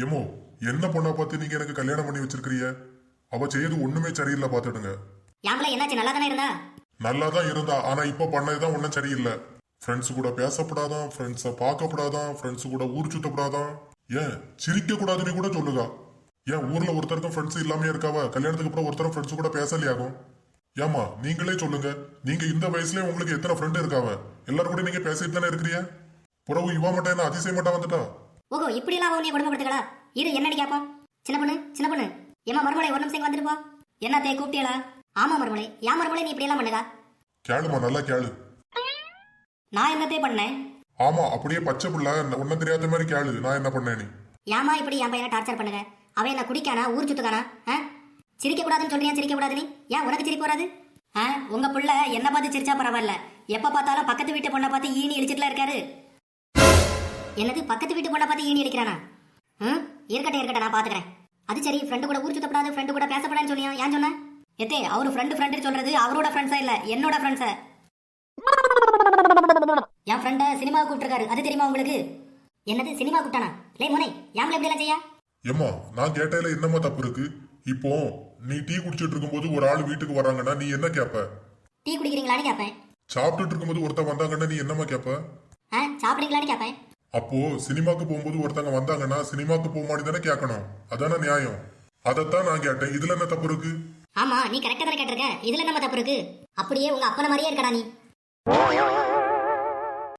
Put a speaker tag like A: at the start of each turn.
A: ஏமோ, என்ன பொண்ணா பார்த்து நீங்க எனக்கு கல்யாணம் பண்ணி வச்சிருக்கிறீங்க? அவ செய்யறது ஒண்ணுமே சரியில்லை, பாத்துடுங்க.
B: யாம்பல என்னாச்சு? நல்லா தானே இருந்தா?
A: நல்லா தான் இருந்தா, ஆனா இப்ப பண்ணதுதான் ஒன்னும் சரியில்லை. ஃப்ரெண்ட்ஸ் கூட பேசப்படாதான், ஃப்ரெண்ட்ஸை பார்க்கப்படாதான், ஃப்ரெண்ட்ஸ் கூட ஊர் சுத்தப்படாதான், ஏன் சிரிக்க கூடாதுன்னு கூட சொல்லுதா. ஏன் ஊர்ல ஒருத்தருக்கும் ஃப்ரெண்ட்ஸ் இல்லாம இருக்காவ, கல்யாணத்துக்கு அப்புறம் ஒருத்தரும் ஃப்ரெண்ட்ஸ் கூட பேசலையாகும். ஏமா நீங்களே சொல்லுங்க, நீங்க இந்த வயசுலயே உங்களுக்கு எத்தனை ஃப்ரெண்ட் இருக்காவ? எல்லாரும் கூட நீங்க பேசிட்டு தானே இருக்கிறியா? புறவு இவா மட்டும் என்ன அதிசயம் மட்டும் வந்துட்டா?
B: ஓகோ, இப்படி எல்லாம் உன்னை கொடுமைப்படுத்துகளா? இரு என்னடி கேப்போம். சின்ன பொண்ணு சின்ன பொண்ணு, ஏமா மறுமலை ஒரு நிமிஷம் வந்துட்டு போ. என்னத்தே கூப்பிட்டீங்களா? ஆமா மறுமலை. ஏன் மறுமலை நீ இப்படி எல்லாம் பண்ணுதா?
A: கேளுமா, நல்லா கேளு.
B: நான் என்னத்தே பண்ணேன்?
A: ஆமா, அப்படியே பச்சை புள்ள ஒன்னும் தெரியாத மாதிரி கேளு, நான் என்ன பண்ணேன். நீ
B: ஏமா இப்படி என் பையனை டார்ச்சர் பண்ணுங்க? அவன் என்ன குடிக்கானா, ஊர் சுத்துக்கானா? சிரிக்க கூடாதுன்னு சொல்றியா? சிரிக்க கூடாது நீ ஏன் உனக்கு சிரிக்க வராது? உங்க புள்ள என்ன பார்த்து சிரிச்சா பரவாயில்ல, எப்ப பார்த்தாலும் பக்கத்து வீட்டு பொண்ணை பார்த்து ஈனி இழிச்சிட்டுல இருக்காரு. என்னது பக்கத்து வீட்டு பொண்ணை பார்த்து ஈனி அடிக்கிறானா? இருக்கட்டும் இருக்கட்டும், நான் பாத்துக்கிறேன். அது சரி, ஃப்ரெண்டு கூட ஊர் சுத்தப்படாது, ஃப்ரெண்டு கூட பேசப்படாதுன்னு சொல்லியா? ஏன் சொன்ன? எத்தே அவரு ஃப்ரெண்டு சொல்றது அவரோட ஃப்ரெண்ட்ஸா இல்ல என்னோட ஃப்ரெண்ட்ஸ. என் ஃப்ரெண்ட சினிமா கூப்பிட்டுருக்காரு, அது தெரியுமா உங்களுக்கு? என்னது சினிமா கூப்பிட்டானா? லே மோனே, ஏம்ல இப்படி எல்லாம் செய்யா?
A: ஏம்மா, நான் கேட்டதுல என்னம்மா தப்பு இருக்கு? இப்போ நீ டீ குடிச்சிட்டு இருக்கும்போது ஒரு ஆள் வீட்டுக்கு வராங்கன்னா நீ என்ன கேப்ப?
B: டீ குடிக்கிறீங்களான்னு கேட்பேன்.
A: சாப்பிட்டுட்டு இருக்கும்போது ஒருத்தன் வந்தாங்கன்னா நீ என்னம்மா கேப்ப?
B: சாப்பிடுறீங்களான்னு கேட்பேன்.
A: அப்போ சினிமாக்கு போகும்போது ஒருத்தங்க வந்தாங்கன்னா சினிமாக்கு போமாடி தானே கேட்கணும், அதான நியாயம். அதைத்தான் நான் கேட்டேன், இதுல என்ன தப்பு இருக்கு?
B: ஆமா, நீ கரெக்டா தானே கேட்டிருக்க, இதுல நம்ம தப்பு இருக்கு? அப்படியே உங்க அப்பன மாதிரியே இருக்கடா நீ.